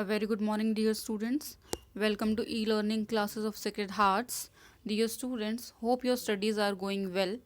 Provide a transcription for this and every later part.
A very good morning, dear students. Welcome to e-learning classes of Sacred Hearts. Dear students, hope your studies are going well.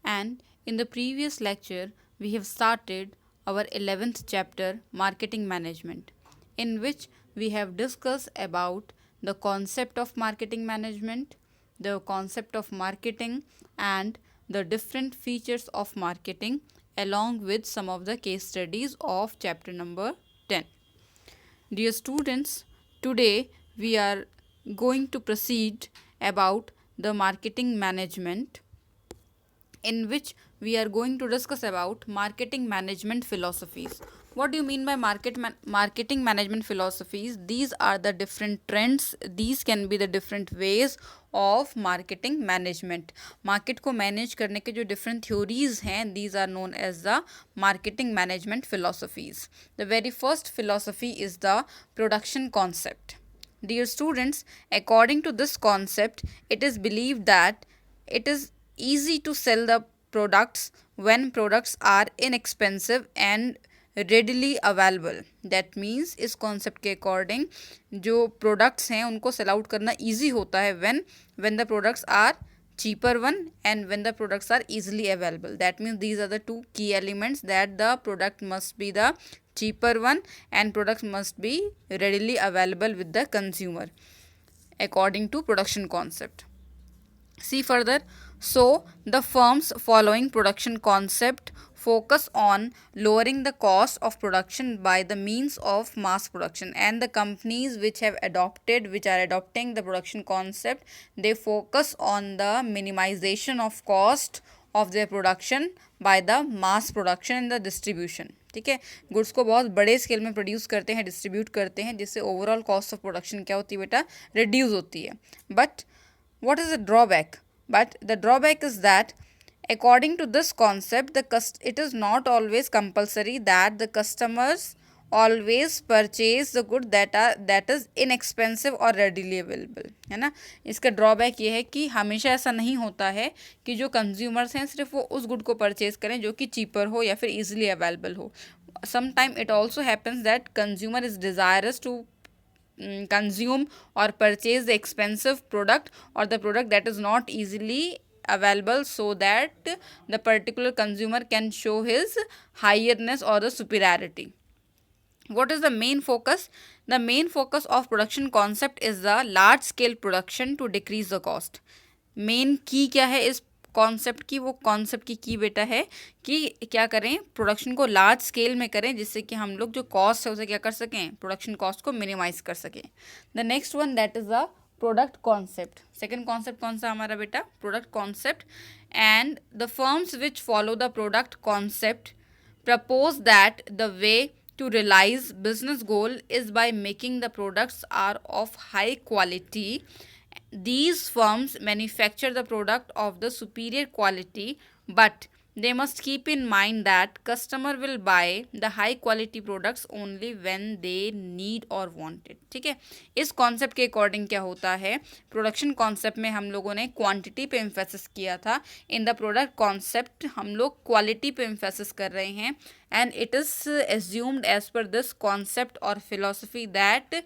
And in the previous lecture, we have started our 11th chapter, Marketing Management, in which we have discussed about the concept of marketing management, the concept of marketing, and the different features of marketing, along with some of the case studies of chapter number 10. Dear students, today we are going to proceed about the marketing management, in which we are going to discuss about marketing management philosophies. What do you mean by marketing management philosophies? These are the different trends. These can be the different ways of marketing management. Market को manage करने के जो different theories हैं, these are known as the marketing management philosophies. The very first philosophy is the production concept. Dear students, according to this concept, it is believed that it is easy to sell the products when products are inexpensive and readily available. That means इस concept के according जो products हैं उनको sell out करना easy होता है when the products are cheaper one and when the products are easily available. That means these are the two key elements, that the product must be the cheaper one and products must be readily available with the consumer according to production concept. See further. So, the firms following production concept focus on lowering the cost of production by the means of mass production, and the companies which are adopting the production concept, they focus on the minimization of cost of their production by the mass production and the distribution. ठीक है, goods को बहुत बड़े scale में produce करते हैं, distribute करते हैं, जिससे ओवरऑल कॉस्ट ऑफ प्रोडक्शन क्या होती है बेटा, रिड्यूस होती है. But what is the drawback? But the drawback is that according to this concept, it is not always compulsory that the customers always purchase the good that is inexpensive or readily available, है ना. इसका drawback ये है कि हमेशा ऐसा नहीं होता है कि जो कंज्यूमर्स हैं सिर्फ वो उस गुड को परचेज करें जो कि चीपर हो या फिर ईजिली अवेलेबल हो. Sometime it also happens that consumer is desirous to consume or purchase the expensive product or the product that is not easily available, so that the particular consumer can show his higherness or the superiority. What is the main focus? The main focus of production concept is the large scale production to decrease the cost. Main key क्या है इस concept की? वो concept की बेटा है कि क्या करें, प्रोडक्शन को लार्ज स्केल में करें, जिससे कि हम लोग जो कॉस्ट है उसे क्या कर सकें, प्रोडक्शन कॉस्ट को मिनिमाइज कर सकें. The next one, that is the product concept. Second concept कौन सा हमारा बेटा? Product concept. And the firms which follow the product concept propose that the way to realize business goal is by making the products are of high quality. These firms manufacture the product of the superior quality, but they must keep in mind that customer will buy the high quality products only when they need or want it. ठीक है, इस concept के according क्या होता है, production concept में हम लोगों ने क्वांटिटी पे एम्फेसिस किया था. इन द प्रोडक्ट कॉन्सेप्ट हम लोग क्वालिटी पे एम्फेसिस कर रहे हैं. And it is assumed as per this concept or philosophy that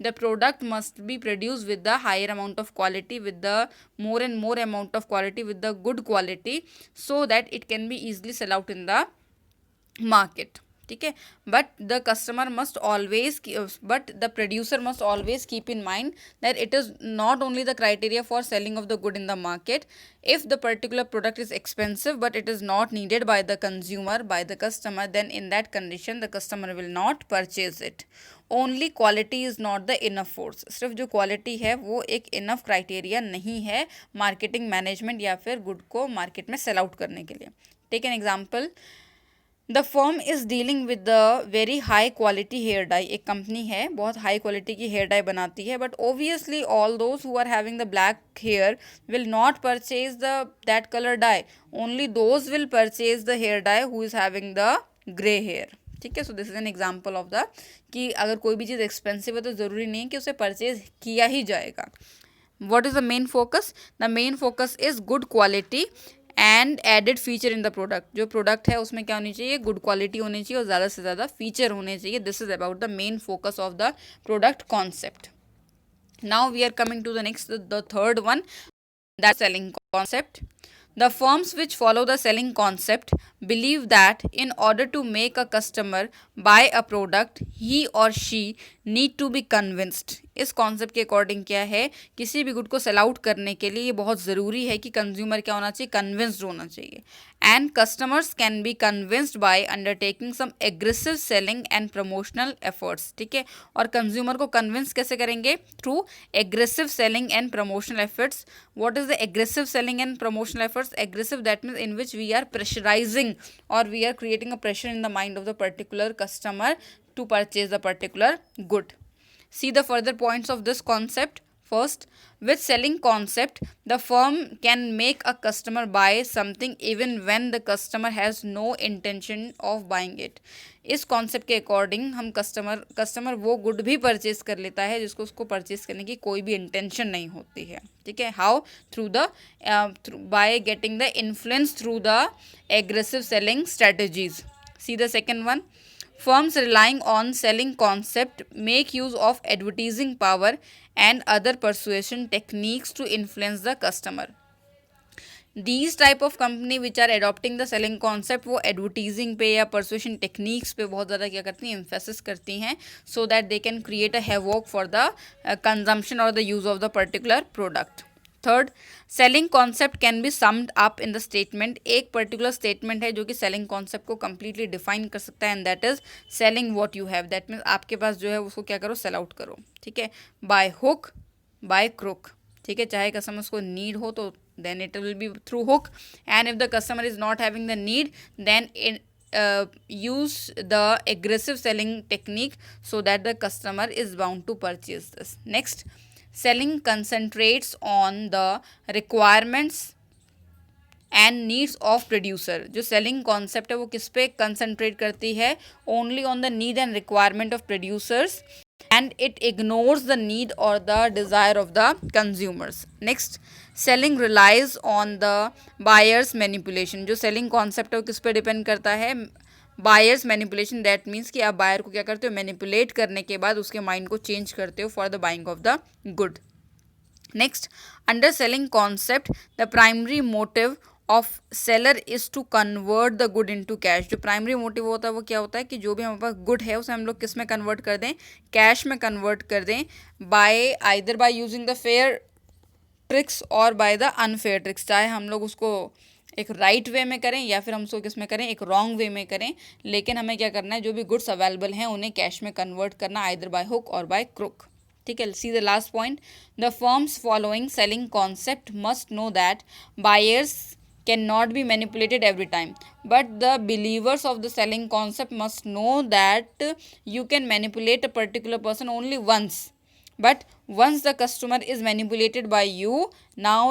the product must be produced with the higher amount of quality, with the more and more amount of quality, with the good quality, so that it can be easily sell out in the market. ठीक है, but the producer must always keep in mind that it is not only the criteria for selling of the good in the market. If the particular product is expensive but it is not needed by the consumer, by the customer, then in that condition the customer will not purchase it. Only quality is not the enough force. सिर्फ जो quality है वो एक enough criteria नहीं है marketing management या फिर good को मार्केट में सेल आउट करने के लिए. Take an example. The firm is dealing with the very high quality hair dye. एक कंपनी है, बहुत हाई क्वालिटी की हेयर डाई बनाती है, but obviously all those who are having the black hair will not purchase that colour dye. Only those will purchase the hair dye who is having the grey hair. ठीक है, so this is an example of the कि अगर कोई भी चीज़ expensive है तो ज़रूरी नहीं कि उसे परचेज किया ही जाएगा. What is the main focus? The main focus is good quality and added feature in the product, जो प्रोडक्ट है उसमें क्या होनी चाहिए, गुड क्वालिटी होनी चाहिए और ज़्यादा से ज़्यादा फीचर होने चाहिए. This is about the main focus of the product concept. Now we are coming to the next, the third one, that's selling concept. The firms which follow the selling concept believe that in order to make a customer buy a product, he or she need to be convinced. इस concept के according क्या है, किसी भी good को sell out करने के लिए ये बहुत ज़रूरी है कि कंज्यूमर क्या होना चाहिए, कन्विंस्ड होना चाहिए. And customers can be convinced by undertaking some aggressive selling and promotional efforts. ठीक है, और कंज्यूमर को कन्विंस कैसे करेंगे, through aggressive selling and promotional efforts. what is the aggressive selling and promotional efforts? Aggressive, that means in which we are pressurizing or we are creating a pressure in the mind of the particular customer to purchase the particular good. See the further points of this concept. First, with selling concept, the firm can make a customer buy something even when the customer has no intention of buying it. इस concept के according हम customer वो good भी purchase कर लेता है जिसको उसको परचेज करने की कोई भी इंटेंशन नहीं होती है. ठीक है, how, through the by getting the influence through the aggressive selling strategies. See the second one. Firms relying on selling concept make use of advertising power and other persuasion techniques to influence the customer. These type of company which are adopting the selling concept, वो advertising पे या persuasion techniques पे बहुत ज़्यादा क्या करती हैं, emphasis करती हैं, so that they can create a havoc for the consumption or the use of the particular product. Third, selling concept can be summed up in the statement. एक पर्टिकुलर स्टेटमेंट है जो कि सेलिंग कॉन्सेप्ट को completely define कर सकता है, and that is selling what you have. That means आपके पास जो है उसको क्या करो, सेल आउट करो. ठीक है, बाय हुक बाय क्रुक. ठीक है, चाहे कस्टमर्स को नीड हो तो then it will be through hook, and if the customer is not having the need then use the aggressive selling technique so that the customer is bound to purchase this. Next, selling concentrates on the requirements and needs of producer. जो selling concept है वो किस पे concentrate करती है, only on the need and requirement of producers, and it ignores the need or the desire of the consumers. Next, selling relies on the buyer's manipulation. जो selling concept है वो किस पे depend करता है, बायर्स मैनिपुलेशन. दैट मीन्स कि आप buyer को क्या करते हो, मैनिपुलेट करने के बाद उसके माइंड को चेंज करते हो for the buying of the good. Next, under selling concept the primary motive of seller is to convert the good into cash. जो प्राइमरी मोटिव होता है वो क्या होता है कि जो भी हमारे पास गुड है उसे हम लोग किस में कन्वर्ट कर दें, कैश में कन्वर्ट कर दें, bye either by using the fair tricks और बाय द अनफेयर ट्रिक्स. चाहे हम लोग उसको एक राइट वे में करें या फिर हम उसको किस में करें, एक रॉन्ग वे में करें, लेकिन हमें क्या करना है, जो भी गुड्स अवेलेबल हैं उन्हें कैश में कन्वर्ट करना, आइदर बाय हुक और बाय क्रुक. ठीक है, see the last point. The firms following selling concept must know that buyers can not be manipulated every time, but the believers of the selling concept must know that you can manipulate a particular person only once. But once the customer is manipulated by you, now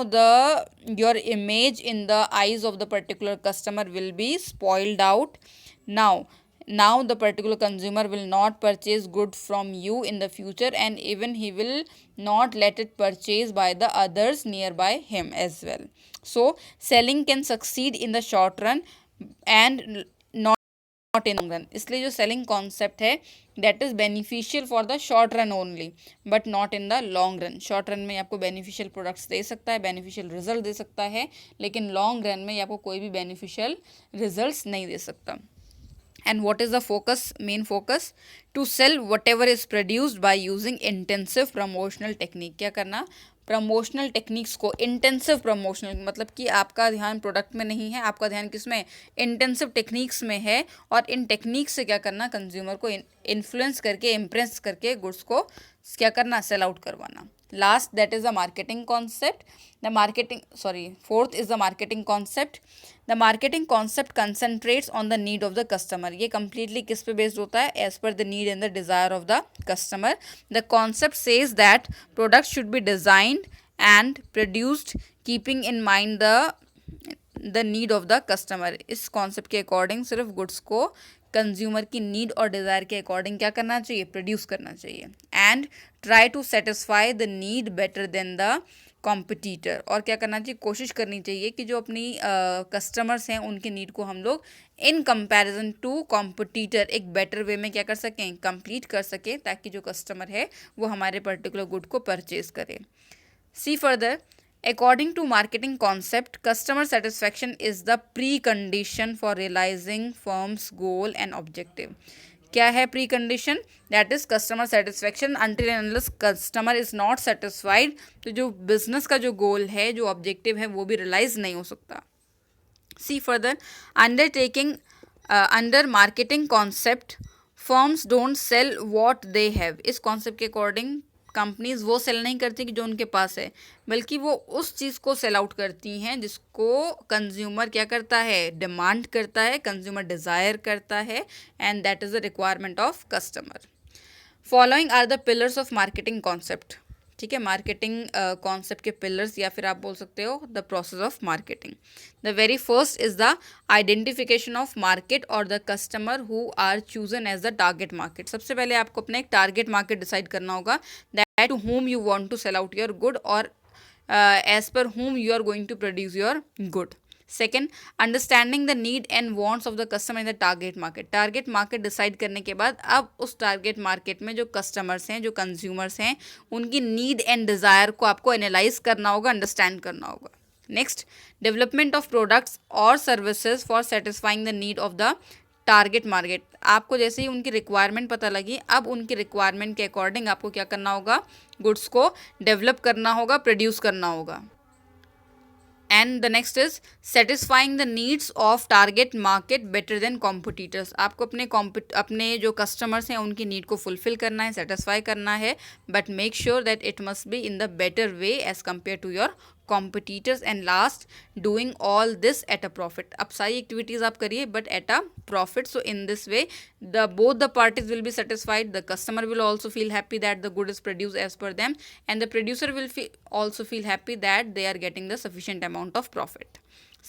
your image in the eyes of the particular customer will be spoiled out. Now the particular consumer will not purchase good from you in the future, and even he will not let it purchase by the others nearby him as well. So selling can succeed in the short run and not in long run. इसलिए जो selling concept है that is beneficial for the short run only, but not in the long run. Short run में आपको beneficial products दे सकता है, beneficial result दे सकता है, लेकिन लॉन्ग रन में आपको कोई भी बेनिफिशियल रिजल्ट्स नहीं दे सकता. And what is the focus, main focus? To sell whatever is produced by using intensive promotional technique. क्या करना, प्रमोशनल टेक्निक्स को, इंटेंसिव प्रमोशनल मतलब कि आपका ध्यान प्रोडक्ट में नहीं है, आपका ध्यान किस में, इंटेंसिव टेक्निक्स में है, और इन टेक्निक्स से क्या करना, कंज्यूमर को इन्फ्लुएंस करके, इम्प्रेस करके गुड्स को क्या करना, सेल आउट करवाना. Last, that is the marketing concept. Fourth is the marketing concept. The marketing concept concentrates on the need of the customer. ये कंप्लीटली किस पे बेस्ड होता है, as per the need and the desire of the customer. The concept says that product should be designed and produced keeping in mind the need of the customer. इस concept के according सिर्फ goods को consumer की need और desire के according क्या करना चाहिए, प्रोड्यूस करना चाहिए, and try to satisfy the need better than the competitor. और क्या करना चाहिए, कोशिश करनी चाहिए कि जो अपनी कस्टमर्स हैं उनकी नीड को हम लोग इन कंपैरिजन टू कॉम्पिटिटर एक बेटर वे में क्या कर सकें, कंप्लीट कर सकें, ताकि जो कस्टमर है वो हमारे पर्टिकुलर गुड को परचेज करे। सी further, according to marketing concept, customer satisfaction is the precondition for realizing firm's goal and objective. क्या है precondition? That is customer satisfaction. Until and unless customer is not satisfied, तो जो business का जो goal है, जो objective है, वो भी realize नहीं हो सकता. See further, undertaking under marketing concept, firms don't sell what they have. इस concept के according कंपनीज वो सेल नहीं करती कि जो उनके पास है, बल्कि वो उस चीज़ को सेल आउट करती हैं जिसको कंज्यूमर क्या करता है, डिमांड करता है, कंज्यूमर डिज़ायर करता है, and that is the requirement of customer. Following are the pillars of marketing concept. ठीक है, मार्केटिंग कॉन्सेप्ट के पिलर्स, या फिर आप बोल सकते हो the process of marketing. The very first is the identification of market और the customer who are chosen as the target market. सबसे पहले आपको अपना एक टारगेट मार्केट डिसाइड करना होगा, that to whom you want to sell out your good, or as per whom you are going to produce your good. Second, understanding the need and wants of the customer in the target market. Target market decide करने के बाद अब उस target market में जो customers हैं, जो consumers हैं, उनकी नीड एंड डिज़ायर को आपको एनालाइज करना होगा, अंडरस्टैंड करना होगा. नेक्स्ट, डेवलपमेंट ऑफ प्रोडक्ट्स और services for satisfying the need of the target market. आपको जैसे ही उनकी रिक्वायरमेंट पता लगी, अब उनकी रिक्वायरमेंट के अकॉर्डिंग आपको क्या करना होगा, गुड्स को डेवलप करना होगा, प्रोड्यूस करना होगा. And the next is satisfying the needs of target market better than competitors. आपको अपने जो कस्टमर्स हैं उनकी नीड को फुलफिल करना है, सेटिस्फाई करना है, but make sure that it must be in the better way as compare to your competitors. And last, doing all this at a profit. अब सारी एक्टिविटीज़ आप करिए but at a profit. So in this way both the parties will be satisfied. The customer will also feel happy that the good is produced as per them, and the producer will also feel happy that they are getting the sufficient amount of profit.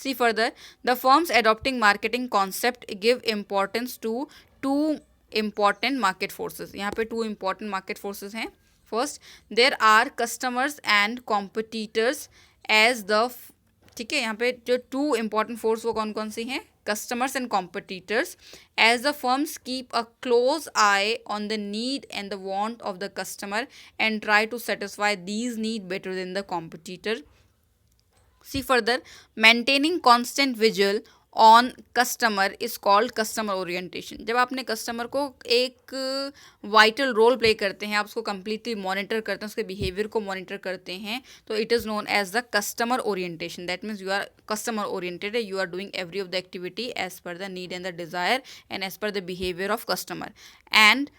See further, the firms adopting marketing concept give importance to two important market forces. यहाँ पे two important market forces हैं. First, there are customers and competitors as the, ठीक है, यहाँ पे जो to important force वो कौन कौन सी हैं, customers and competitors. As the firms keep a close eye on the need and the want of the customer and try to satisfy these need better than the competitor. See further, maintaining constant vigil on customer is called customer orientation. जब आपने customer को एक vital role play करते हैं, आप उसको completely monitor करते हैं, उसके बिहेवियर को मॉनिटर करते हैं, तो it is known as the customer orientation. That means you are customer oriented, you are doing every of the activity as per the need and the desire and as per the behaviour of customer. And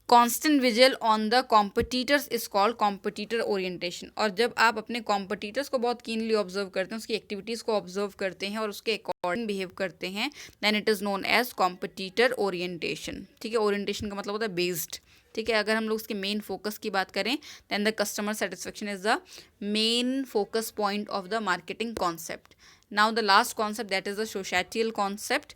constant vigil on the competitors is called competitor orientation. और जब आप अपने competitors को बहुत keenly observe करते हैं, उसकी activities को ऑब्जर्व करते हैं और उसके अकॉर्डिंग बिहेव करते हैं, then it is known as competitor orientation. ठीक है, ओरिएंटेशन का मतलब होता है बेस्ड. ठीक है, अगर हम लोग उसके मेन फोकस की बात करें, then the customer satisfaction is the main focus point of the marketing concept. Now the last concept, that is the societal concept.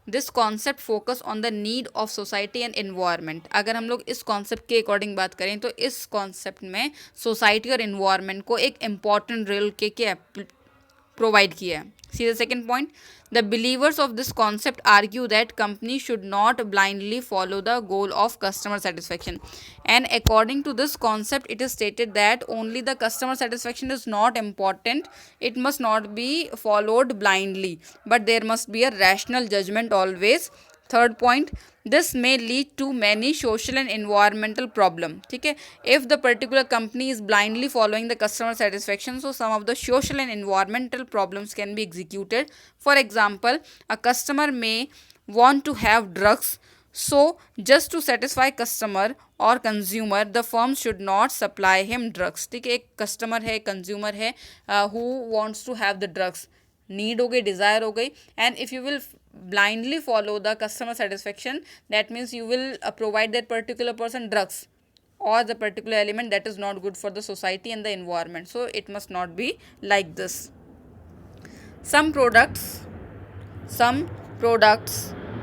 This concept focus on the need of society and environment. अगर हम लोग इस concept के according बात करें, तो इस concept में सोसाइटी और एनवायरनमेंट को एक इम्पॉर्टेंट रोल के प्रोवाइड किया है. See the second point, the believers of this concept argue that companies should not blindly follow the goal of customer satisfaction. And according to this concept, it is stated that only the customer satisfaction is not important. It must not be followed blindly, but there must be a rational judgment always. Third point, this may lead to many social and environmental problem. ठीक है, if the particular company is blindly following the customer satisfaction, so some of the social and environmental problems can be executed. For example, a customer may want to have drugs, so just to satisfy customer or consumer, the firm should not supply him drugs. ठीक है, एक customer है, consumer है, who wants to have the drugs. Need हो गई, desire हो गई, and if you will blindly follow the customer satisfaction, that means you will provide that particular person drugs or the particular element that is not good for the society and the environment. So it must not be like this. Some products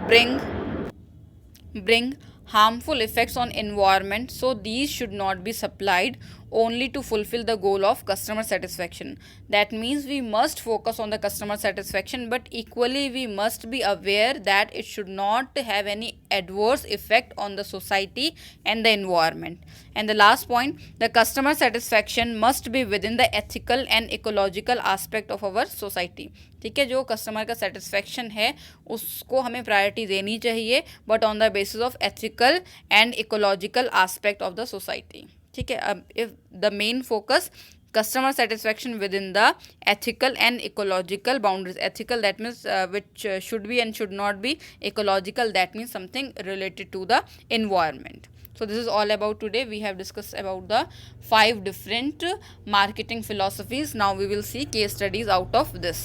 bring harmful effects on environment, so these should not be supplied only to fulfill the goal of customer satisfaction. That means we must focus on the customer satisfaction, but equally we must be aware that it should not have any adverse effect on the society and the environment. And the last point, the customer satisfaction must be within the ethical and ecological aspect of our society. ठीक है, जो customer का satisfaction है उसको हमें priority देनी चाहिए, but on the basis of ethical and ecological aspect of the society. ठीक है, अब if the main focus customer satisfaction within the ethical and ecological boundaries. Ethical, that means which should be and should not be. Ecological, that means something related to the environment. So this is all about today. We have discussed about the 5 different marketing philosophies. Now we will see case studies out of this.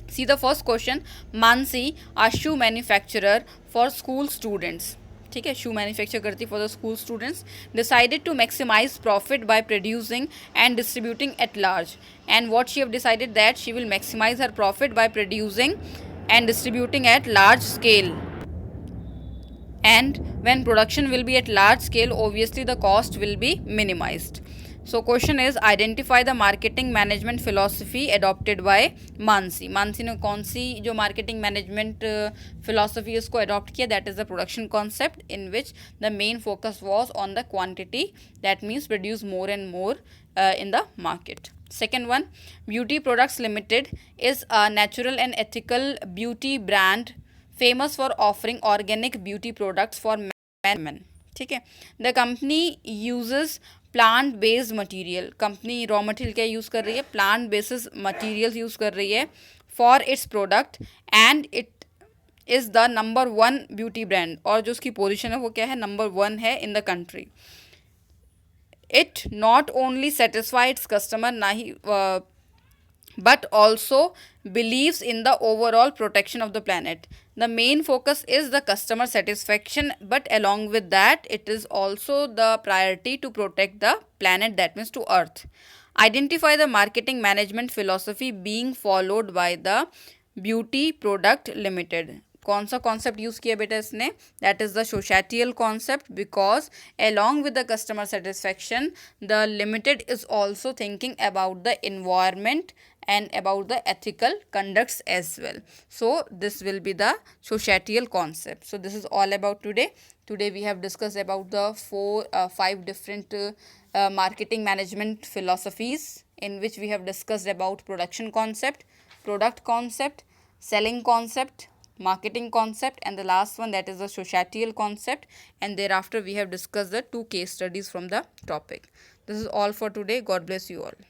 See the first question. Mansi, a shoe manufacturer for school students. ठीक है, shoe manufacture करती for the school students, decided to maximise profit by producing and distributing at large. And what she have decided that she will maximise her profit by producing and distributing at large scale. And when production will be at large scale, obviously the cost will be minimized. So question is, identify the marketing management philosophy adopted by Mansi. Mansi ने कौन सी जो marketing management philosophy है उसको adopt किया? That is the production concept, in which the main focus was on the quantity. That means produce more and more in the market. Second one, Beauty Products Limited is a natural and ethical beauty brand famous for offering organic beauty products for men. ठीक है, the company uses plant based material. Company raw material क्या use कर रही है? Plant based material use कर रही है for its product, and it is the number 1 beauty brand. और जो उसकी पोजीशन है वो क्या है? नंबर 1 है in the country. It not only satisfy its customer, ना ही but also believes in the overall protection of the planet. The main focus is the customer satisfaction, but along with that it is also the priority to protect the planet, that means to earth. Identify the marketing management philosophy being followed by the Beauty Product Limited. कौन सा concept use किया बेटा इसने? That is the societal concept, because along with the customer satisfaction, the limited is also thinking about the environment and about the ethical conducts as well. So this will be the societal concept. So this is all about today. Today we have discussed about the 5 different marketing management philosophies, in which we have discussed about production concept, product concept, selling concept, marketing concept, and the last one, that is the societal concept. And thereafter we have discussed the 2 case studies from the topic. This is all for today. God bless you all.